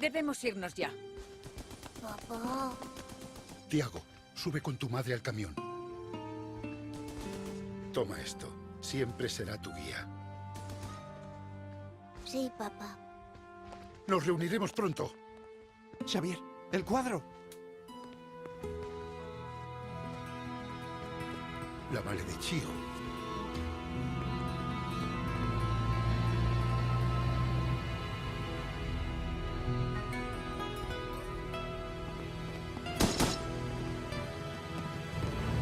Debemos irnos ya. Papá. Tiago, sube con tu madre al camión. Toma esto. Siempre será tu guía. Sí, papá. Nos reuniremos pronto. Xavier, el cuadro. La maledición.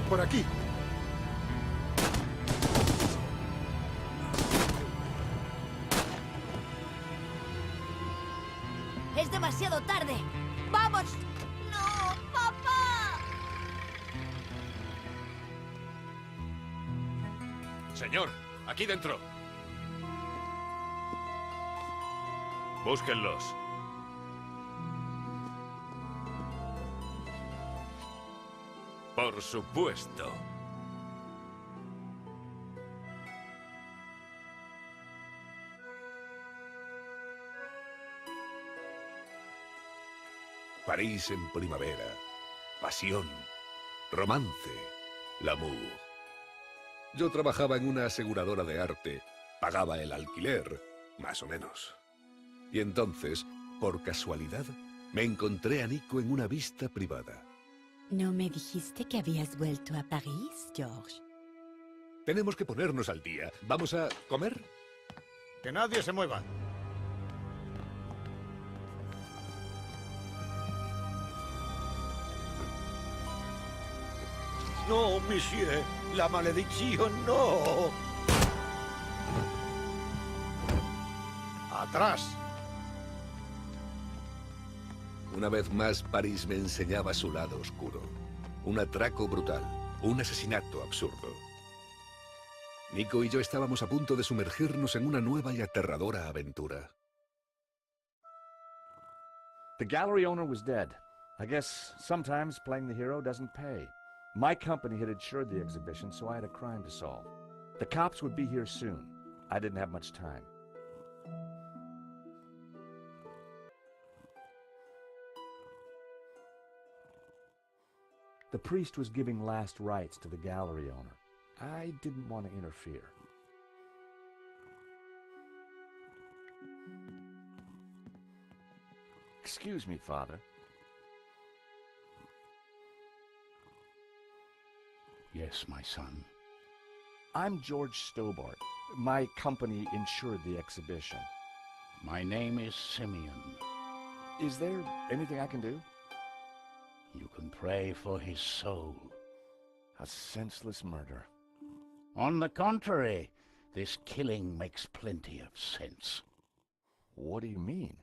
Por aquí. Es demasiado tarde. ¡Vamos! ¡No, papá! Señor, aquí dentro. Búsquenlos. Por supuesto. París en primavera. Pasión. Romance. L'amour. Yo trabajaba en una aseguradora de arte. Pagaba el alquiler, más o menos. Y entonces, por casualidad, me encontré a Nico en una vista privada. ¿No me dijiste que habías vuelto a París, George? Tenemos que ponernos al día. ¿Vamos a comer? Que nadie se mueva. No, monsieur. La maledición, no. Atrás. Una vez más, París me enseñaba su lado oscuro. Un atraco brutal. Un asesinato absurdo. Nico y yo estábamos a punto de sumergirnos en una nueva y aterradora aventura. The gallery owner was dead. I guess sometimes playing the hero doesn't pay. My company had insured the exhibition, so I had a crime to solve. The cops would be here soon. I didn't have much time. The priest was giving last rites to the gallery owner. I didn't want to interfere. Excuse me, Father. Yes, my son. I'm George Stobart. My company insured the exhibition. My name is Simeon. Is there anything I can do? You can pray for his soul. A senseless murder. On the contrary, this killing makes plenty of sense. What do you mean?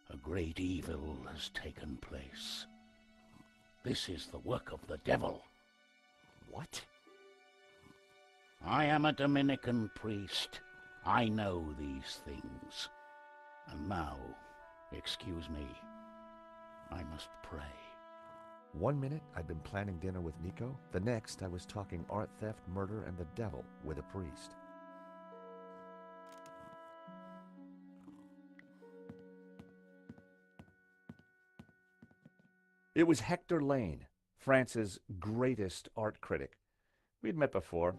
A great evil has taken place. This is the work of the devil. What? I am a Dominican priest. I know these things. And now, excuse me, I must pray. 1 minute, I'd been planning dinner with Nico. The next, I was talking art theft, murder, and the devil with a priest. It was Hector Lane, France's greatest art critic. We'd met before.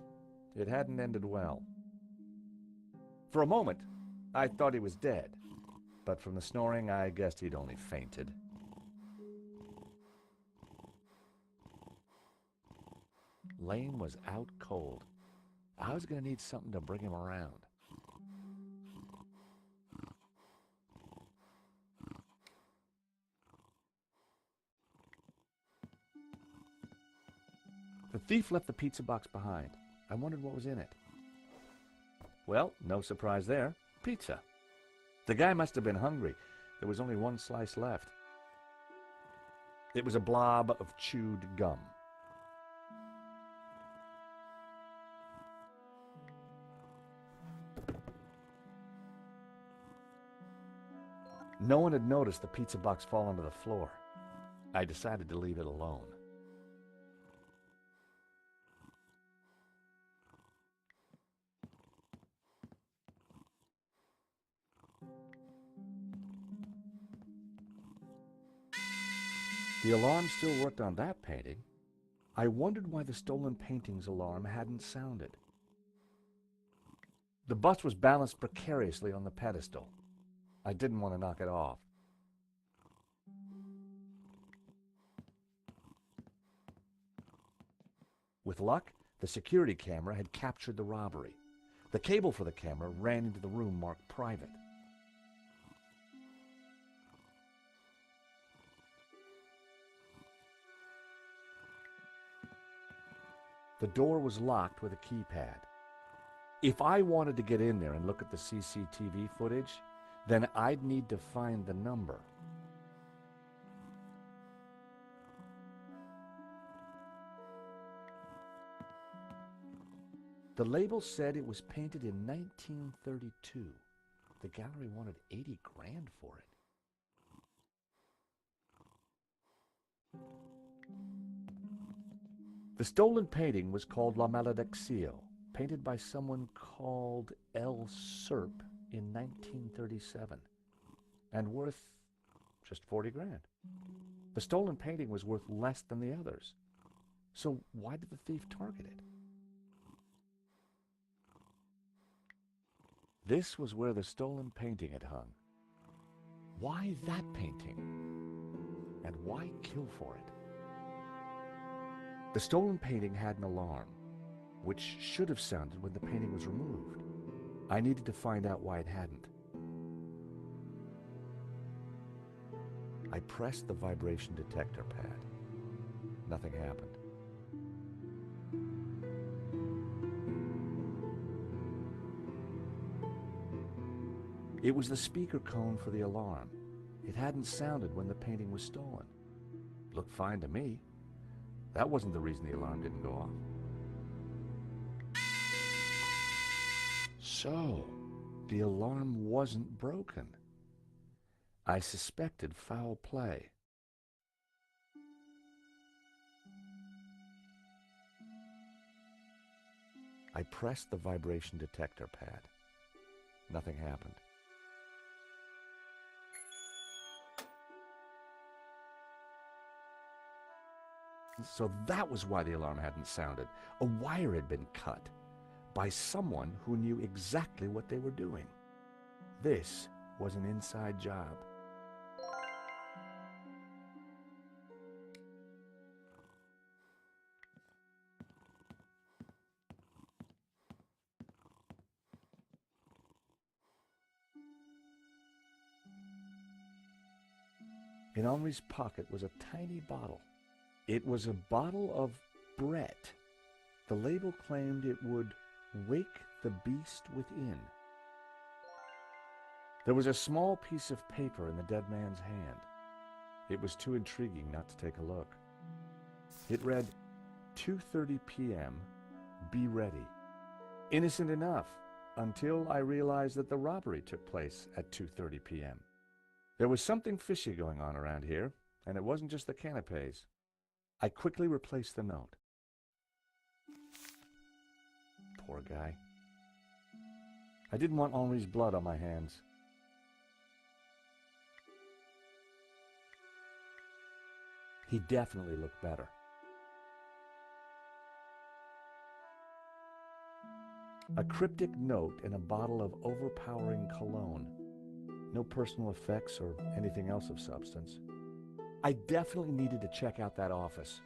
It hadn't ended well. For a moment, I thought he was dead. But from the snoring, I guessed he'd only fainted. Lane was out cold. I was going to need something to bring him around. The thief left the pizza box behind. I wondered what was in it. Well, no surprise there. Pizza. The guy must have been hungry. There was only one slice left. It was a blob of chewed gum. No one had noticed the pizza box fall onto the floor. I decided to leave it alone. The alarm still worked on that painting. I wondered why the stolen painting's alarm hadn't sounded. The bust was balanced precariously on the pedestal. I didn't want to knock it off. With luck, the security camera had captured the robbery. The cable for the camera ran into the room marked private. The door was locked with a keypad. If I wanted to get in there and look at the CCTV footage, then I'd need to find the number. The label said it was painted in 1932. The gallery wanted 80 grand for it. The stolen painting was called La Maldición, painted by someone called El Serp in 1937, and worth just 40 grand. The stolen painting was worth less than the others. So why did the thief target it? This was where the stolen painting had hung. Why that painting? And why kill for it? The stolen painting had an alarm, which should have sounded when the painting was removed. I needed to find out why it hadn't. I pressed the vibration detector pad. Nothing happened. It was the speaker cone for the alarm. It hadn't sounded when the painting was stolen. Looked fine to me. That wasn't the reason the alarm didn't go off. So, the alarm wasn't broken. I suspected foul play. I pressed the vibration detector pad. Nothing happened. So that was why the alarm hadn't sounded. A wire had been cut by someone who knew exactly what they were doing. This was an inside job. In Henri's pocket was a tiny bottle. It was a bottle of Brett. The label claimed it would wake the beast within. There was a small piece of paper in the dead man's hand. It was too intriguing not to take a look. It read, 2:30 p.m., be ready. Innocent enough, until I realized that the robbery took place at 2:30 p.m. There was something fishy going on around here, and it wasn't just the canapes. I quickly replaced the note. Poor guy. I didn't want Henri's blood on my hands. He definitely looked better. A cryptic note in a bottle of overpowering cologne. No personal effects or anything else of substance. I definitely needed to check out that office.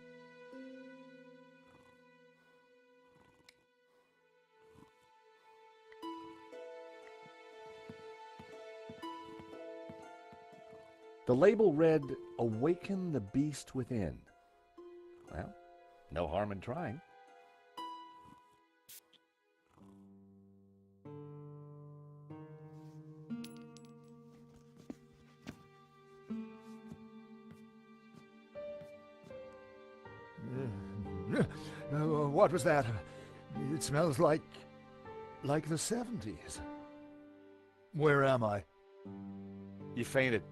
The label read, awaken the beast within. Well, no harm in trying. What was that? It smells like the 70s. Where am I? You fainted.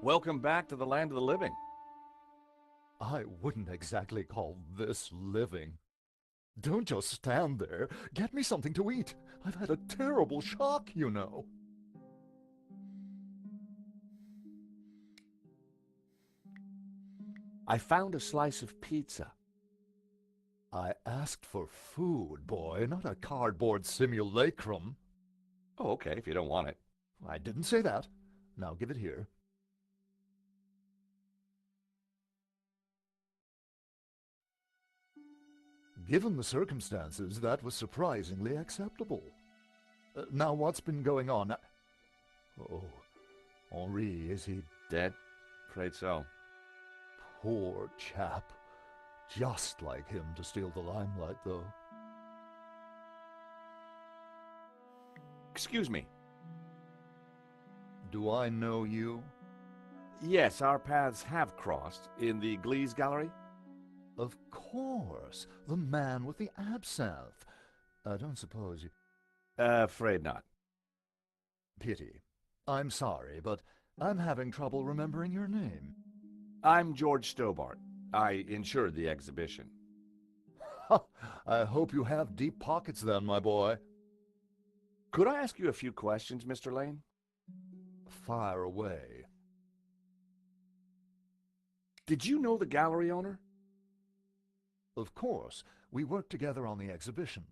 Welcome back to the land of the living. I wouldn't exactly call this living. Don't just stand there. Get me something to eat. I've had a terrible shock, you know. I found a slice of pizza. I asked for food, boy, not a cardboard simulacrum. Oh, okay, if you don't want it. I didn't say that. Now give it here. Given the circumstances, that was surprisingly acceptable. Now what's been going on? Oh, Henri, is he Dead? Afraid so. poor chap? Just like him to steal the limelight, though. Excuse me. Do I know you? Yes, our paths have crossed in the Glees Gallery. Of course, the man with the absinthe. I don't suppose you... Afraid not. Pity. I'm sorry, but I'm having trouble remembering your name. I'm George Stobart. I insured the exhibition. I hope you have deep pockets then, my boy. Could I ask you a few questions, Mr. Lane? Fire away. Did you know the gallery owner? Of course, we worked together on the exhibition.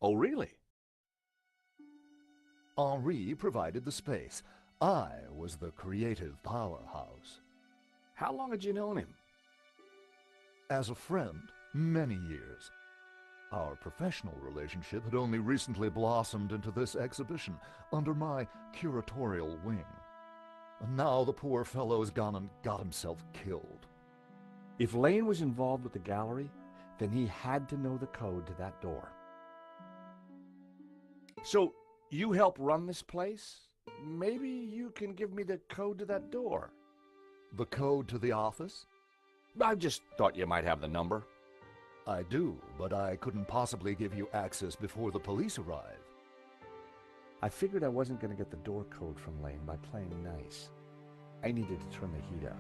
Oh, really? Henri provided the space. I was the creative powerhouse. How long had you known him? As a friend, many years. Our professional relationship had only recently blossomed into this exhibition, under my curatorial wing. And now the poor fellow's gone and got himself killed. If Lane was involved with the gallery, then he had to know the code to that door. So, you help run this place? Maybe you can give me the code to that door. The code to the office? I just thought you might have the number. I do, but I couldn't possibly give you access before the police arrive. I figured I wasn't going to get the door code from Lane by playing nice. I needed to turn the heat up.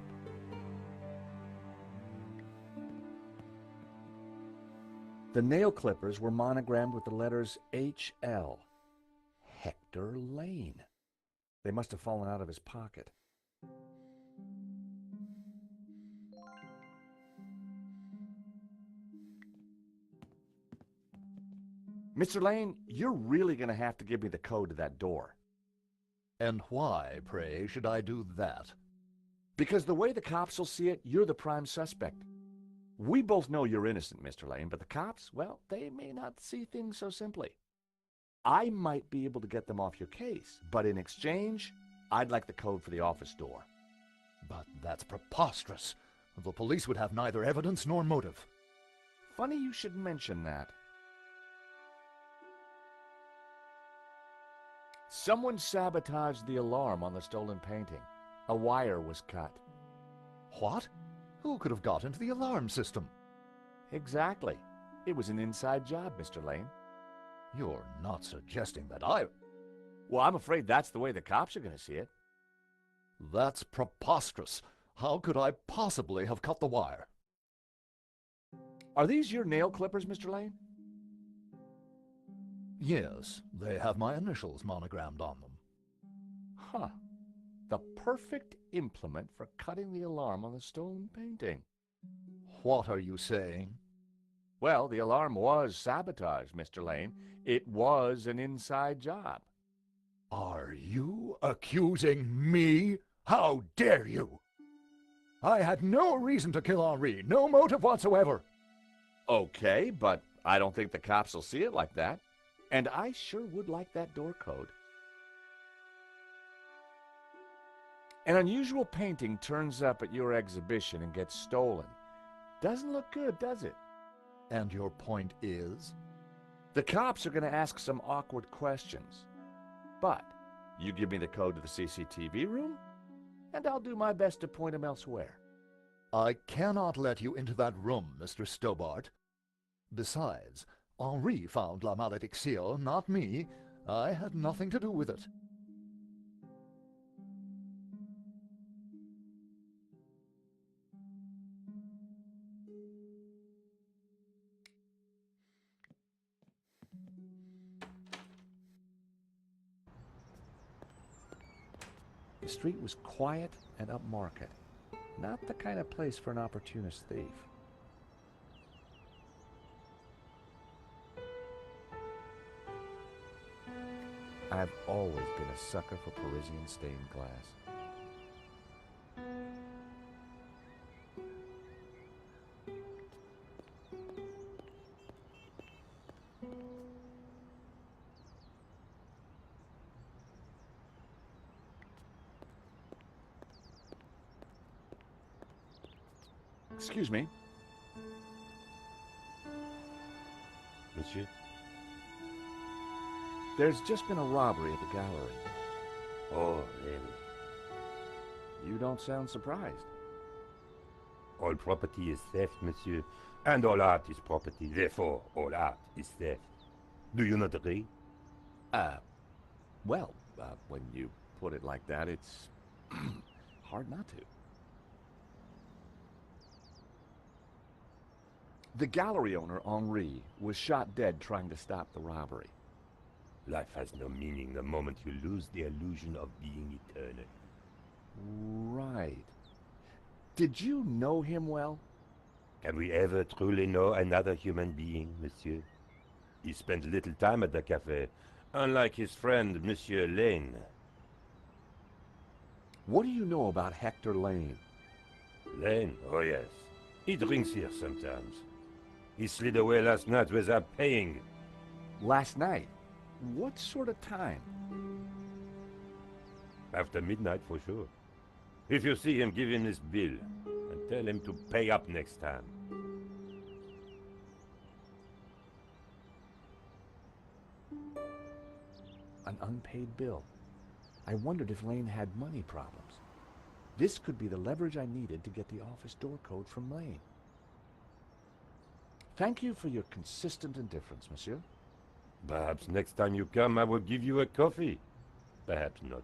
The nail clippers were monogrammed with the letters H.L. Hector Lane. They must have fallen out of his pocket. Mr. Lane, you're really going to have to give me the code to that door. And why, pray, should I do that? Because the way the cops will see it, you're the prime suspect. We both know you're innocent, Mr. Lane, but the cops, well, they may not see things so simply. I might be able to get them off your case, but in exchange, I'd like the code for the office door. But that's preposterous. The police would have neither evidence nor motive. Funny you should mention that. Someone sabotaged the alarm on the stolen painting. A wire was cut. What? Who could have got into the alarm system? Exactly. It was an inside job, Mr. Lane. You're not suggesting that I... Well, I'm afraid that's the way the cops are going to see it. That's preposterous. How could I possibly have cut the wire? Are these your nail clippers, Mr. Lane? Yes, they have my initials monogrammed on them. Huh. The perfect implement for cutting the alarm on the stolen painting. What are you saying? Well, the alarm was sabotaged, Mr. Lane. It was an inside job. Are you accusing me? How dare you? I had no reason to kill Henri, no motive whatsoever. Okay, but I don't think the cops will see it like that. And I sure would like that door code. An unusual painting turns up at your exhibition and gets stolen. Doesn't look good, does it? And your point is? The cops are going to ask some awkward questions. But you give me the code to the CCTV room, and I'll do my best to point them elsewhere. I cannot let you into that room, Mr. Stobart. Besides, Henri found La Malediction, not me. I had nothing to do with it. The street was quiet and upmarket. Not the kind of place for an opportunist thief. I've always been a sucker for Parisian stained glass. Excuse me. Monsieur? There's just been a robbery at the gallery. Oh, really? You don't sound surprised. All property is theft, monsieur. And all art is property. Therefore, all art is theft. Do you not agree? Well, when you put it like that, it's hard not to. The gallery owner, Henri, was shot dead trying to stop the robbery. Life has no meaning the moment you lose the illusion of being eternal. Right. Did you know him well? Can we ever truly know another human being, monsieur? He spent little time at the cafe, unlike his friend, Monsieur Lane. What do you know about Hector Lane? Lane? Oh, yes. He drinks here sometimes. He slid away last night without paying. Last night? What sort of time? After midnight, for sure. If you see him, give him this bill, and tell him to pay up next time. An unpaid bill. I wondered if Lane had money problems. This could be the leverage I needed to get the office door code from Lane. Thank you for your consistent indifference, monsieur. Perhaps next time you come, I will give you a coffee. Perhaps not.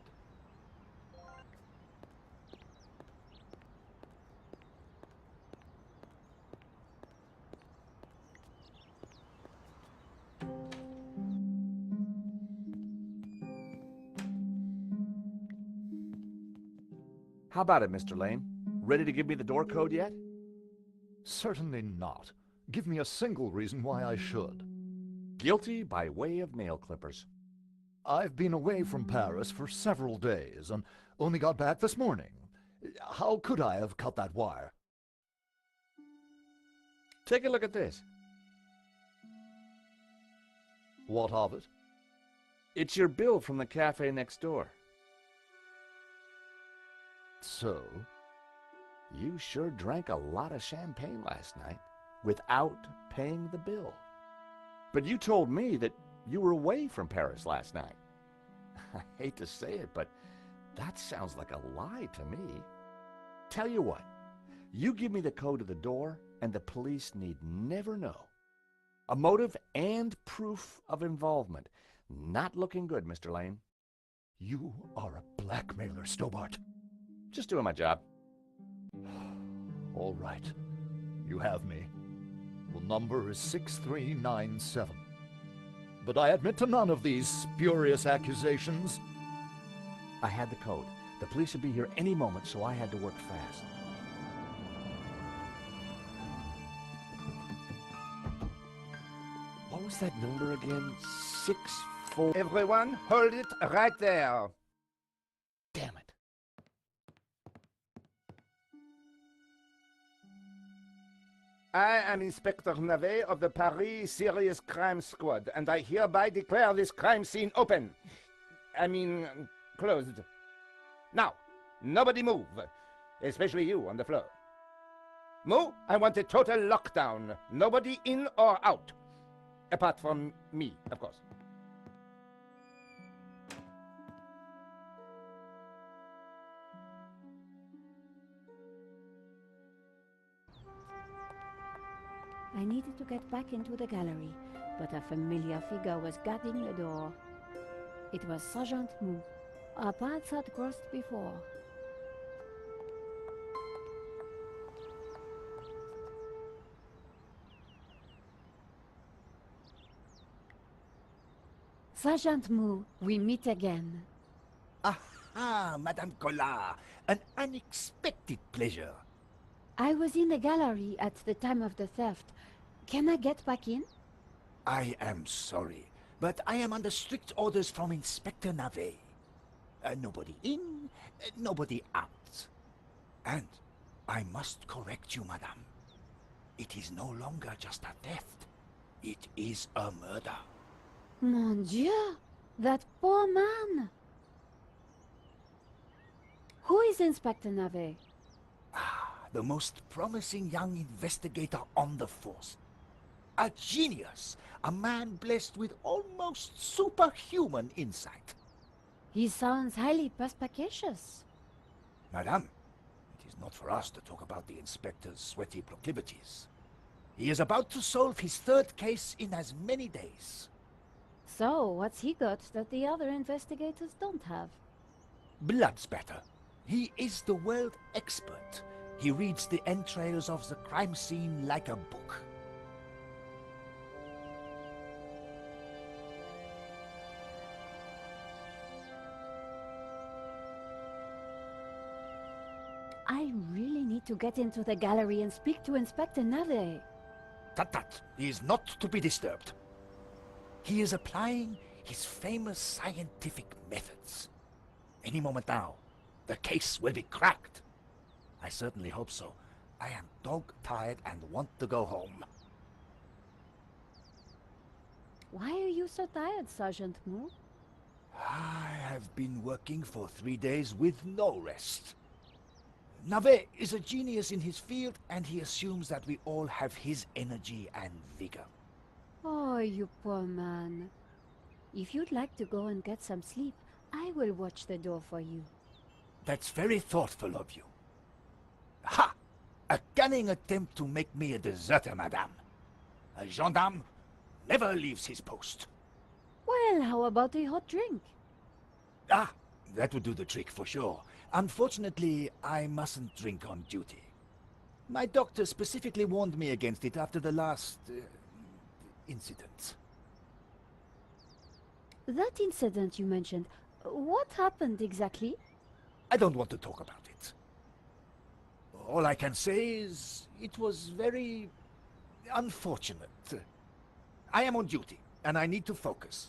How about it, Mr. Lane? Ready to give me the door code yet? Certainly not. Give me a single reason why I should. Guilty by way of nail clippers. I've been away from Paris for several days and only got back this morning. How could I have cut that wire? Take a look at this. What of it? It's your bill from the cafe next door. So? You sure drank a lot of champagne last night without paying the bill. But you told me that you were away from Paris last night. I hate to say it, but that sounds like a lie to me. Tell you what, you give me the code to the door, and the police need never know. A motive and proof of involvement. Not looking good, Mr. Lane. You are a blackmailer, Stobart. Just doing my job. All right. You have me. The number is 6397. But I admit to none of these spurious accusations. I had the code. The police would be here any moment, so I had to work fast. What was that number again? 64... Everyone, hold it right there. Damn it. I am Inspector Navet of the Paris Serious Crime Squad, and I hereby declare this crime scene open. Closed. Now, nobody move, especially you on the floor. Mo, I want a total lockdown. Nobody in or out. Apart from me, of course. I needed to get back into the gallery, but a familiar figure was guarding the door. It was Sergeant Mou. Our paths had crossed before. Sergeant Mou, we meet again. Aha, Madame Collard. An unexpected pleasure. I was in the gallery at the time of the theft. Can I get back in? I am sorry, but I am under strict orders from Inspector Navet. Nobody in, nobody out. And I must correct you, madame. It is no longer just a theft. It is a murder. Mon Dieu! That poor man! Who is Inspector Navet? The most promising young investigator on the force. A genius. A man blessed with almost superhuman insight. He sounds highly perspicacious. Madame, it is not for us to talk about the inspector's sweaty proclivities. He is about to solve his third case in as many days. So, what's he got that the other investigators don't have? Blood spatter. He is the world expert. He reads the entrails of the crime scene like a book. I really need to get into the gallery and speak to Inspector Navet. Tut. He is not to be disturbed. He is applying his famous scientific methods. Any moment now, the case will be cracked. I certainly hope so. I am dog-tired and want to go home. Why are you so tired, Sergeant Moore? I have been working for 3 days with no rest. Navet is a genius in his field, and he assumes that we all have his energy and vigor. Oh, you poor man. If you'd like to go and get some sleep, I will watch the door for you. That's very thoughtful of you. Ha! A cunning attempt to make me a deserter, madame. A gendarme never leaves his post. Well, how about a hot drink? Ah, that would do the trick for sure. Unfortunately, I mustn't drink on duty. My doctor specifically warned me against it after the last incident. That incident you mentioned, what happened exactly? I don't want to talk about it. All I can say is it was very unfortunate. I am on duty, and I need to focus.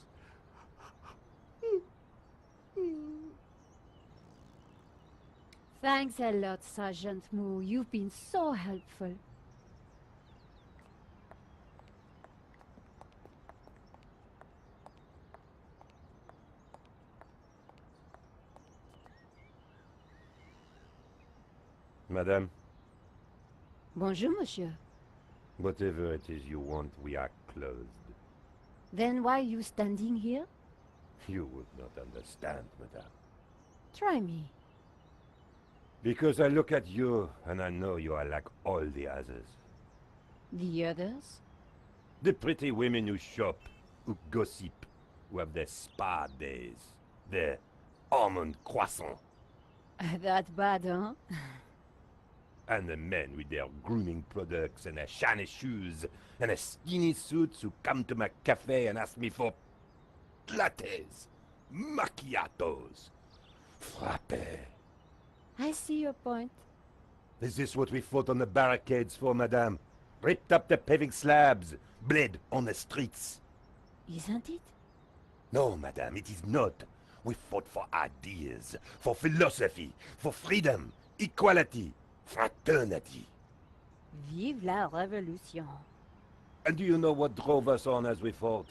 Thanks a lot, Sergeant Moore. You've been so helpful. Madame, Bonjour, monsieur. whatever it is you want, we are closed. Then why are you standing here? You would not understand, madame. Try me. Because I look at you, and I know you are like all the others. The others? The pretty women who shop, who gossip, who have their spa days, their almond croissant. That bad, huh? And the men with their grooming products and their shiny shoes and their skinny suits who come to my cafe and ask me for lattes, macchiatos, frappes. I see your point. Is this what we fought on the barricades for, madame? Ripped up the paving slabs, bled on the streets. Isn't it? No, madame, it is not. We fought for ideas, for philosophy, for freedom, equality, fraternity. Vive la révolution. And do you know what drove us on as we fought?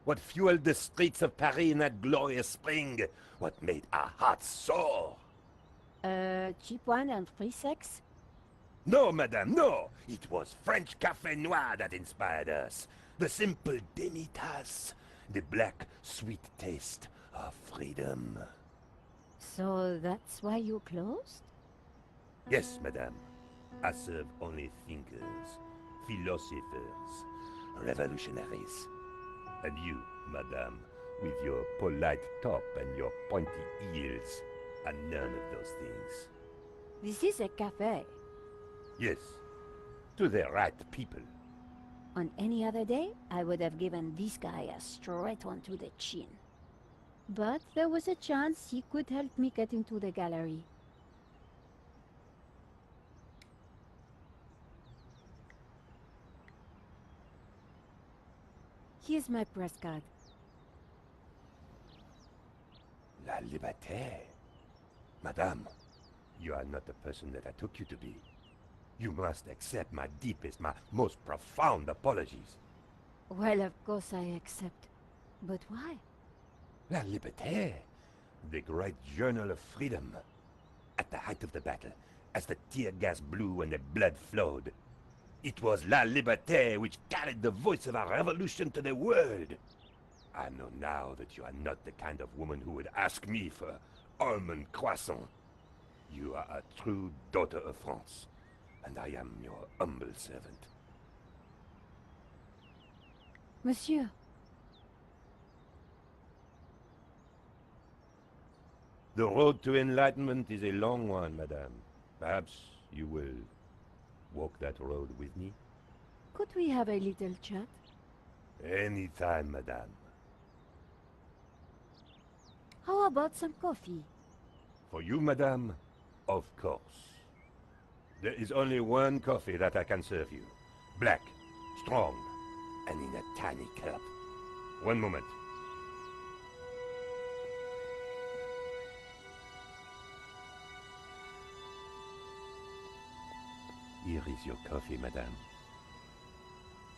What fueled the streets of Paris in that glorious spring? What made our hearts soar? Cheap wine and free sex? No, madame, no! It was French Café Noir that inspired us. The simple demi-tasse, the black, sweet taste of freedom. So that's why you closed? Yes, madame. I serve only thinkers, philosophers, revolutionaries. And you, madame, with your polite top and your pointy heels, are none of those things. This is a cafe. Yes, to the right people. On any other day, I would have given this guy a straight one to the chin. But there was a chance he could help me get into the gallery. Here's my press card. La Liberté. Madame, you are not the person that I took you to be. You must accept my deepest, my most profound apologies. Well, of course I accept. But why? La Liberté, the great journal of freedom. At the height of the battle, as the tear gas blew and the blood flowed, it was La Liberté which carried the voice of our revolution to the world. I know now that you are not the kind of woman who would ask me for almond croissant. You are a true daughter of France, and I am your humble servant. Monsieur, The road to enlightenment is a long one, madame. Perhaps you will walk that road with me? could we have a little chat? Any time, madame. How about some coffee? For you, madame, of course. There is only one coffee that I can serve you. Black, strong, and in a tiny cup. One moment. Here is your coffee, madame.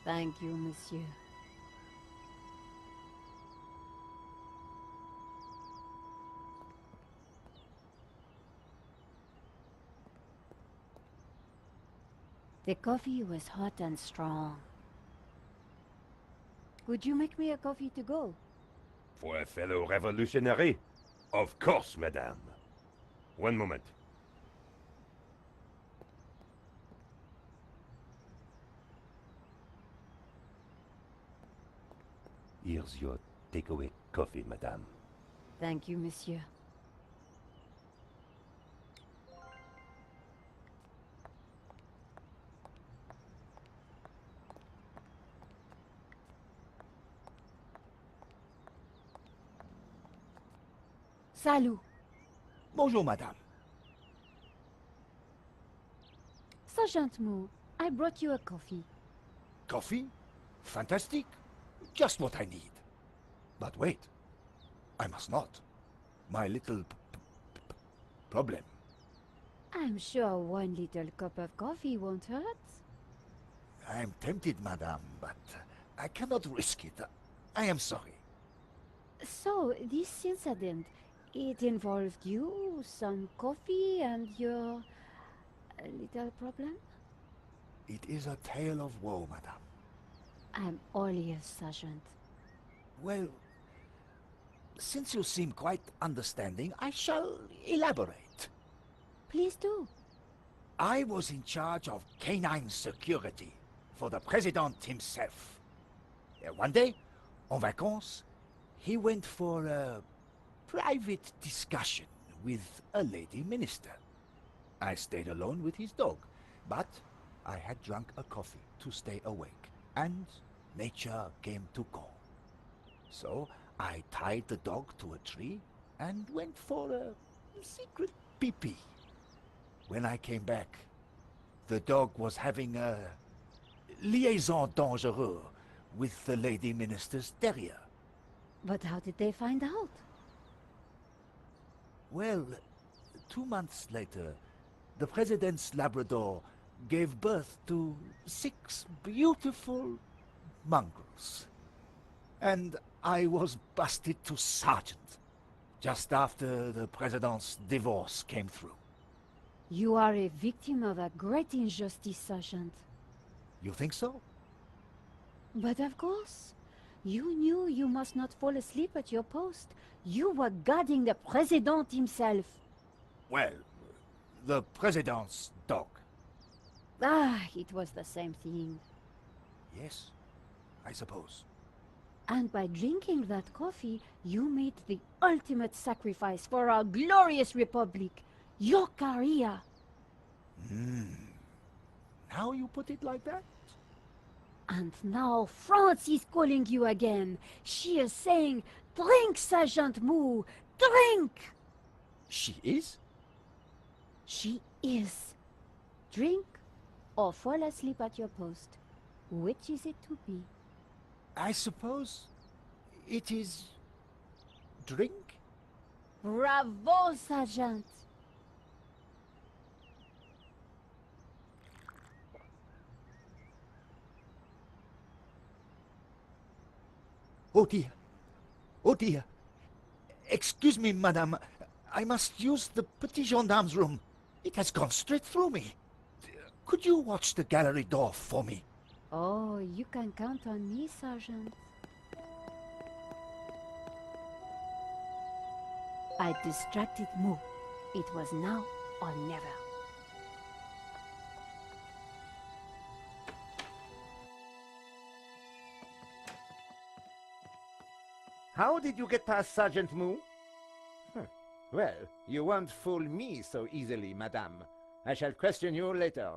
Thank you, monsieur. The coffee was hot and strong. Could you make me a coffee to go? For a fellow revolutionary? Of course, madame. One moment. Here's your takeaway coffee, madame. Thank you, monsieur. Salut. Bonjour, madame. Sergeant Moo, I brought you a coffee. Coffee? Fantastic. Just what I need. But wait. I must not. My little problem. I'm sure one little cup of coffee won't hurt. I am tempted, madame, but I cannot risk it. I am sorry. So, this incident, it involved you, some coffee, and your little problem? It is a tale of woe, madame. I'm all ears, Sergeant. Well, since you seem quite understanding, I shall elaborate. Please do. I was in charge of canine security for the president himself. One day, en vacances, he went for a private discussion with a lady minister. I stayed alone with his dog, but I had drunk a coffee to stay awake, and nature came to call. So I tied the dog to a tree and went for a secret pee-pee. When I came back, the dog was having a liaison dangereuse with the lady minister's terrier. But how did they find out? Well, 2 months later, the president's Labrador gave birth to 6 beautiful mongrels. And I was busted to sergeant just after the president's divorce came through. You are a victim of a great injustice, Sergeant. You think so? But of course. You knew you must not fall asleep at your post. You were guarding the president himself. Well, the president's dog. Ah, it was the same thing. Yes, I suppose. And by drinking that coffee, you made the ultimate sacrifice for our glorious republic. Your career. Now you put it like that? And now France is calling you again. She is saying, drink, Sergeant Moo, drink! She is? She is. Drink or fall asleep at your post. Which is it to be? I suppose it is drink? Bravo, Sergeant! Oh dear. Oh dear. Excuse me, madame. I must use the petit gendarme's room. It has gone straight through me. Could you watch the gallery door for me? Oh, you can count on me, Sergeant. I distracted Moo. It was now or never. How did you get past Sergeant Moo? Well, you won't fool me so easily, madame. I shall question you later.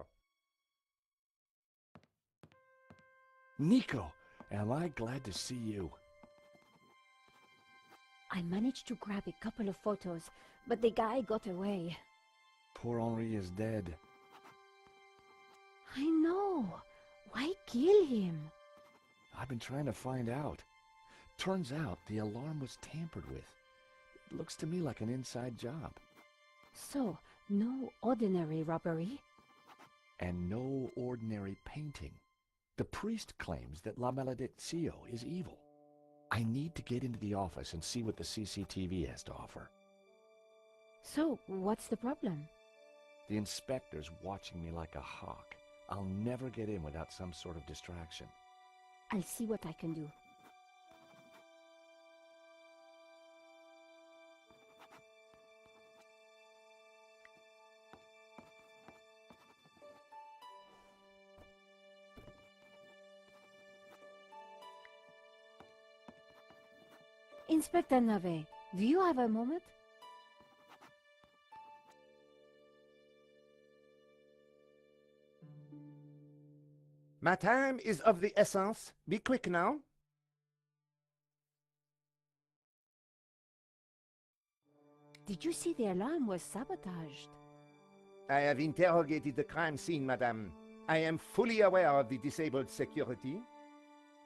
Nico, am I glad to see you. I managed to grab a couple of photos, but the guy got away. Poor Henri is dead. I know. Why kill him? I've been trying to find out. Turns out the alarm was tampered with. It looks to me like an inside job. So, no ordinary robbery? And no ordinary painting. The priest claims that La Maldición is evil. I need to get into the office and see what the CCTV has to offer. So, what's the problem? The inspector's watching me like a hawk. I'll never get in without some sort of distraction. I'll see what I can do. Inspector Navet, do you have a moment? My time is of the essence. Be quick now. Did you see the alarm was sabotaged? I have interrogated the crime scene, madame. I am fully aware of the disabled security.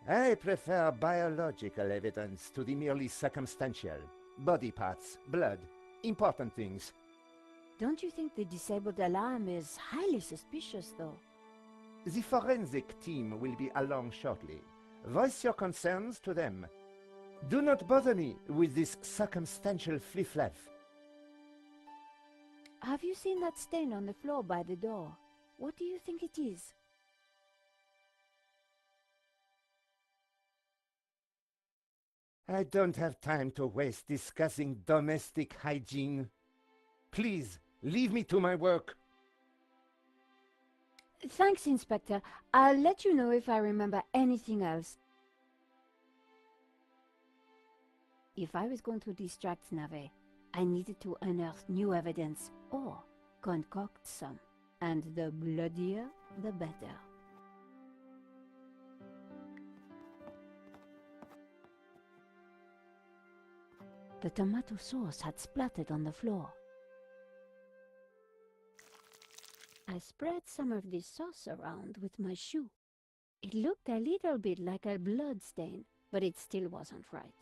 I prefer biological evidence to the merely circumstantial. Body parts, blood, important things. Don't you think the disabled alarm is highly suspicious, though? The forensic team will be along shortly. Voice your concerns to them. Do not bother me with this circumstantial fliff-flaff. Have you seen that stain on the floor by the door? What do you think it is? I don't have time to waste discussing domestic hygiene. Please, leave me to my work. Thanks, Inspector. I'll let you know if I remember anything else. If I was going to distract Navet, I needed to unearth new evidence or concoct some. And the bloodier, the better. The tomato sauce had splattered on the floor. I spread some of this sauce around with my shoe. It looked a little bit like a blood stain, but it still wasn't right.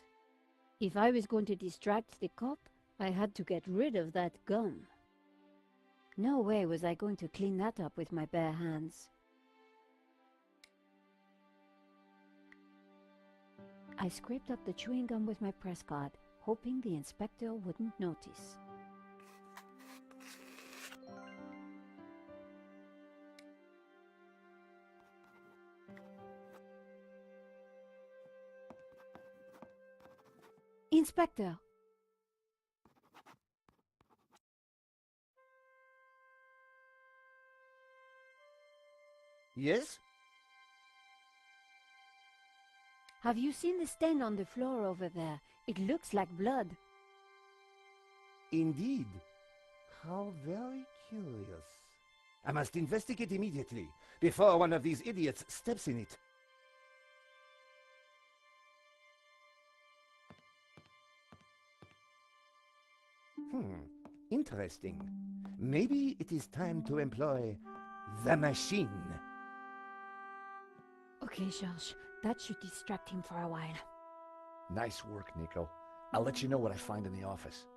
If I was going to distract the cop, I had to get rid of that gum. No way was I going to clean that up with my bare hands. I scraped up the chewing gum with my press card, hoping the inspector wouldn't notice. Inspector! Yes? Have you seen the stain on the floor over there? It looks like blood. Indeed. How very curious. I must investigate immediately, before one of these idiots steps in it. Interesting. Maybe it is time to employ the machine. Okay, Georges, That should distract him for a while. Nice work, Nico. I'll let you know what I find in the office.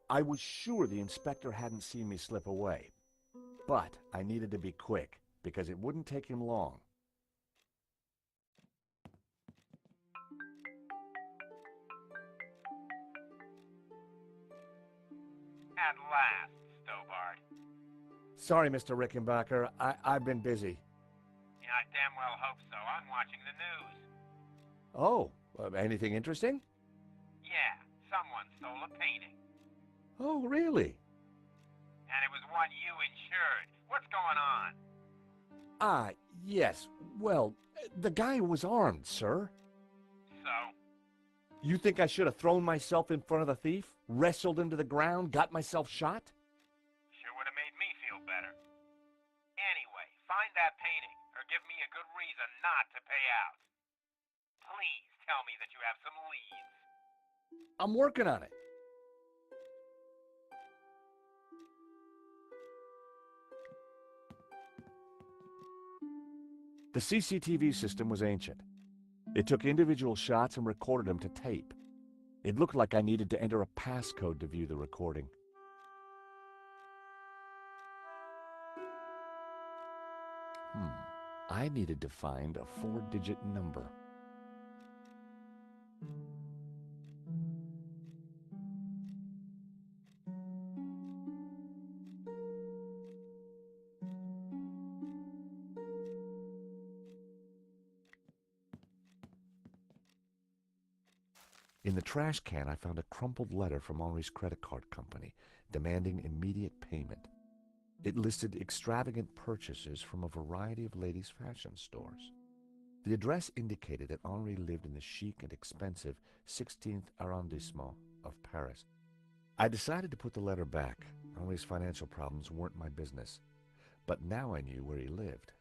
I was sure the inspector hadn't seen me slip away, but I needed to be quick because it wouldn't take him long. At last, Stobart. Sorry, Mr. Rickenbacker. I've been busy. Yeah, I damn well hope so. I'm watching the news. Oh, anything interesting? Yeah, someone stole a painting. Oh, really? And it was one you insured. What's going on? Ah, yes. Well, the guy was armed, sir. So? You think I should have thrown myself in front of the thief, wrestled him to the ground, got myself shot? Sure would have made me feel better. Anyway, find that painting, or give me a good reason not to pay out. Please tell me that you have some leads. I'm working on it. The CCTV system was ancient. It took individual shots and recorded them to tape. It looked like I needed to enter a passcode to view the recording. I needed to find a 4-digit number. In the trash can, I found a crumpled letter from Henri's credit card company demanding immediate payment. It listed extravagant purchases from a variety of ladies' fashion stores. The address indicated that Henri lived in the chic and expensive 16th arrondissement of Paris. I decided to put the letter back. Henri's financial problems weren't my business, but now I knew where he lived.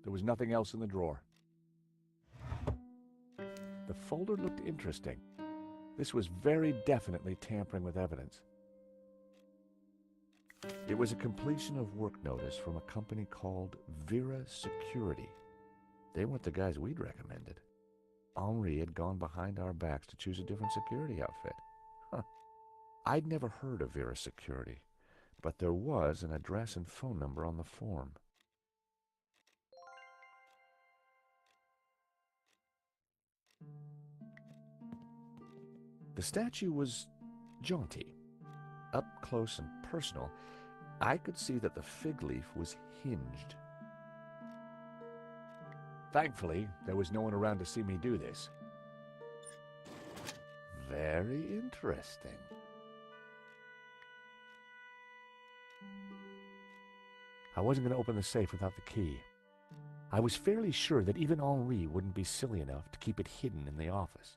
There was nothing else in the drawer. The folder looked interesting. This was very definitely tampering with evidence. It was a completion of work notice from a company called Vera Security. They weren't the guys we'd recommended. Henri had gone behind our backs to choose a different security outfit. I'd never heard of Vera Security, but there was an address and phone number on the form. The statue was jaunty. Up close and personal, I could see that the fig leaf was hinged. Thankfully, there was no one around to see me do this. Very interesting. I wasn't going to open the safe without the key. I was fairly sure that even Henri wouldn't be silly enough to keep it hidden in the office.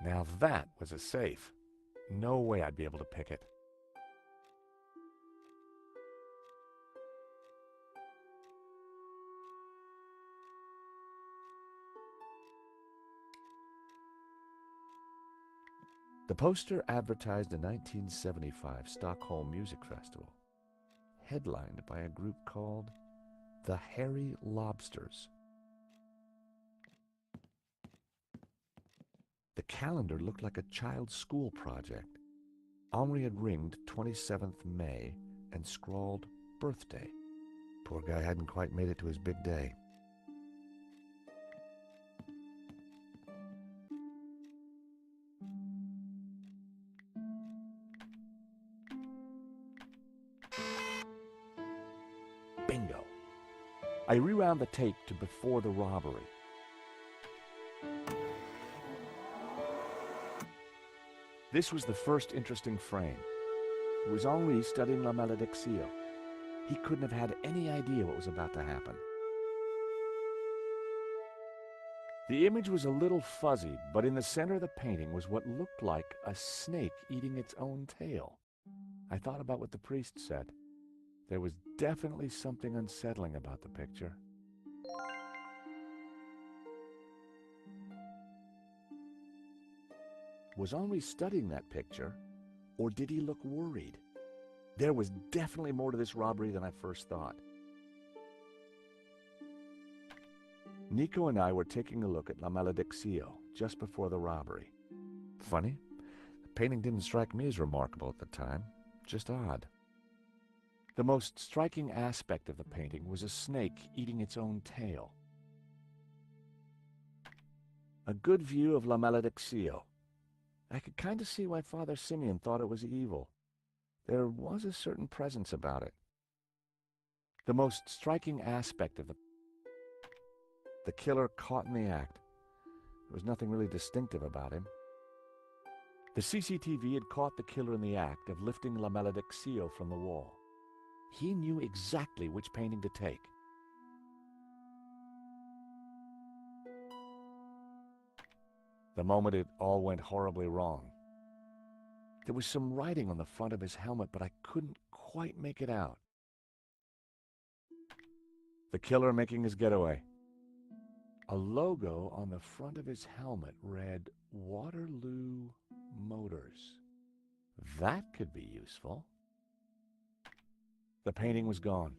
Now that was a safe. No way I'd be able to pick it. The poster advertised a 1975 Stockholm Music Festival, headlined by a group called the Hairy Lobsters. The calendar looked like a child's school project. Henri had ringed 27th May and scrawled birthday. Poor guy hadn't quite made it to his big day. Bingo. I rewound the tape to before the robbery. This was the first interesting frame. It was Henri studying La Malediction. He couldn't have had any idea what was about to happen. The image was a little fuzzy, but in the center of the painting was what looked like a snake eating its own tail. I thought about what the priest said. There was definitely something unsettling about the picture. Was Henri studying that picture, or did he look worried? There was definitely more to this robbery than I first thought. Nico and I were taking a look at La Malediction just before the robbery. Funny, the painting didn't strike me as remarkable at the time, just odd. The most striking aspect of the painting was a snake eating its own tail. A good view of La Malediction. I could kind of see why Father Simeon thought it was evil. There was a certain presence about it. The most striking aspect of the killer caught in the act. There was nothing really distinctive about him. The CCTV had caught the killer in the act of lifting La Malediction from the wall. He knew exactly which painting to take. The moment it all went horribly wrong. There was some writing on the front of his helmet, but I couldn't quite make it out. The killer making his getaway. A logo on the front of his helmet read Waterloo Motors. That could be useful. The painting was gone.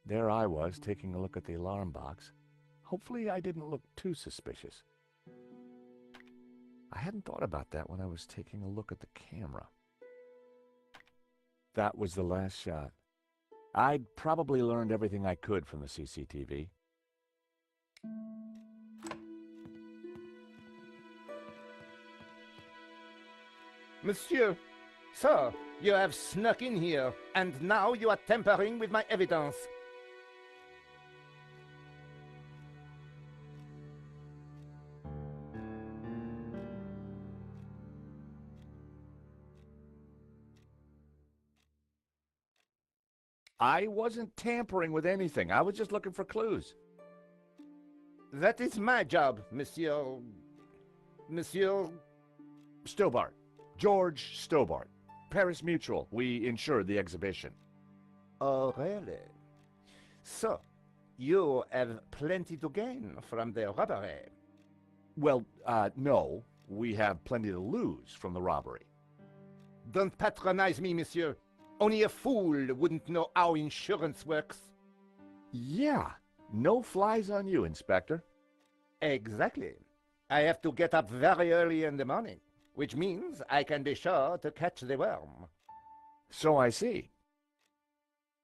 There I was, taking a look at the alarm box. Hopefully I didn't look too suspicious. I hadn't thought about that when I was taking a look at the camera. That was the last shot. I'd probably learned everything I could from the CCTV. Monsieur, sir, you have snuck in here, and now you are tampering with my evidence. I wasn't tampering with anything. I was just looking for clues. That is my job, Monsieur... Monsieur... Stobart. George Stobart. Paris Mutual. We insured the exhibition. Oh, really? So, you have plenty to gain from the robbery. Well, no. We have plenty to lose from the robbery. Don't patronize me, monsieur. Only a fool wouldn't know how insurance works. Yeah. No flies on you, Inspector. Exactly. I have to get up very early in the morning, which means I can be sure to catch the worm. So I see.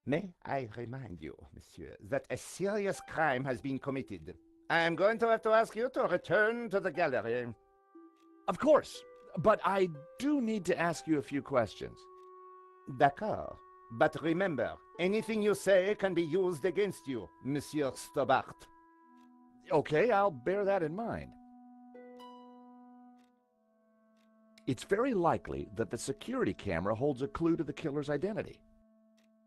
May I remind you, monsieur, that a serious crime has been committed. I am going to have to ask you to return to the gallery. Of course, but I do need to ask you a few questions. D'accord. But remember, anything you say can be used against you, Monsieur Stobart. Okay, I'll bear that in mind. It's very likely that the security camera holds a clue to the killer's identity.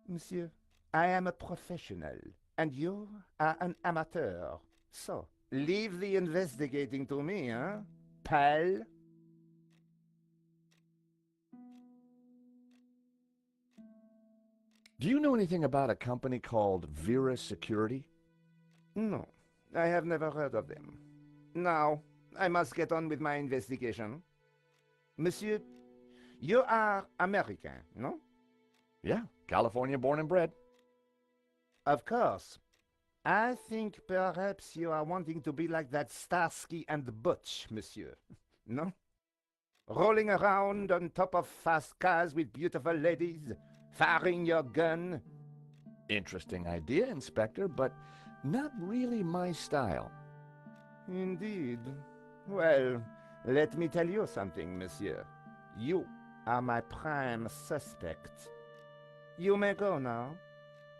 Monsieur, I am a professional, and you are an amateur. So, leave the investigating to me, huh, pal? Do you know anything about a company called Vera Security? No, I have never heard of them. Now, I must get on with my investigation. Monsieur, you are American, no? Yeah, California born and bred. Of course. I think perhaps you are wanting to be like that Starsky and Butch, monsieur. No? Rolling around on top of fast cars with beautiful ladies, firing your gun. Interesting idea, Inspector, but not really my style. Indeed. Well, let me tell you something, monsieur. You are my prime suspect. You may go now,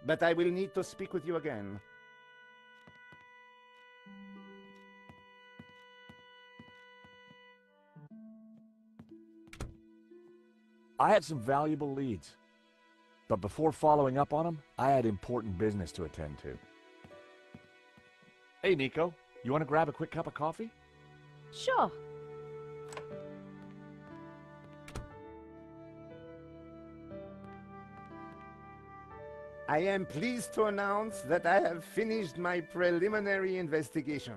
but I will need to speak with you again. I had some valuable leads. But before following up on him, I had important business to attend to. Hey, Nico, you want to grab a quick cup of coffee? Sure. I am pleased to announce that I have finished my preliminary investigation.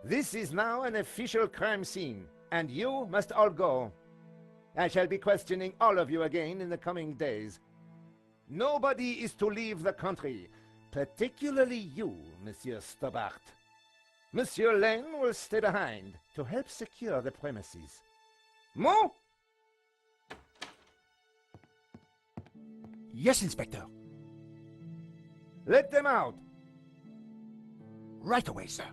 This is now an official crime scene, and you must all go. I shall be questioning all of you again in the coming days. Nobody is to leave the country, particularly you, Monsieur Stobart. Monsieur Lane will stay behind to help secure the premises. Mo? Yes, Inspector. Let them out. Right away, sir.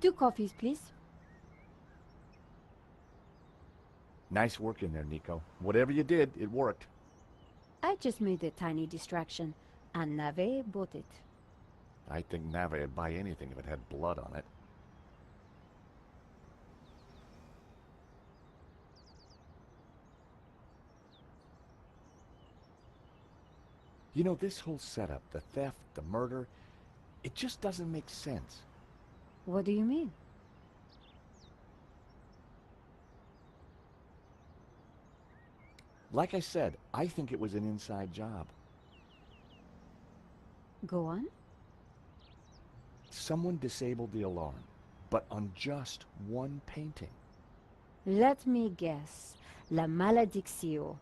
Two coffees, please. Nice work in there, Nico. Whatever you did, it worked. I just made a tiny distraction, and Nave bought it. I think Nave would buy anything if it had blood on it. You know, this whole setup, the theft, the murder, it just doesn't make sense. What do you mean? Like I said, I think it was an inside job. Go on. Someone disabled the alarm, but on just one painting. Let me guess. La Maldición.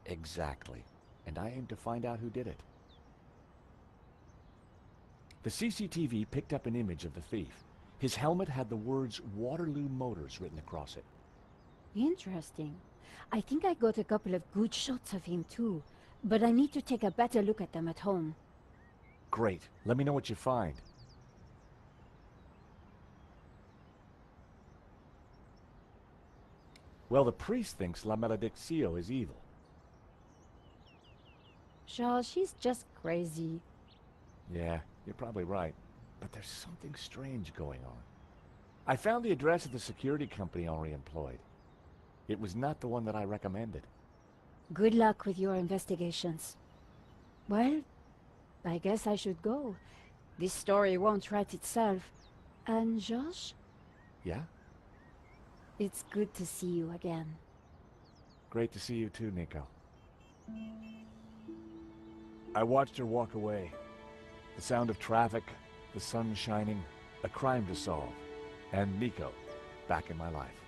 Exactly. And I aim to find out who did it. The CCTV picked up an image of the thief. His helmet had the words Waterloo Motors written across it. Interesting. I think I got a couple of good shots of him too, but I need to take a better look at them at home. Great. Let me know what you find. Well, the priest thinks La Maldición is evil. Charles, she's just crazy. Yeah, you're probably right. But there's something strange going on. I found the address of the security company Henri employed. It was not the one that I recommended. Good luck with your investigations. Well, I guess I should go. This story won't write itself. And Josh? Yeah? It's good to see you again. Great to see you too, Nico. I watched her walk away. The sound of traffic, the sun shining, a crime to solve, and Nico back in my life.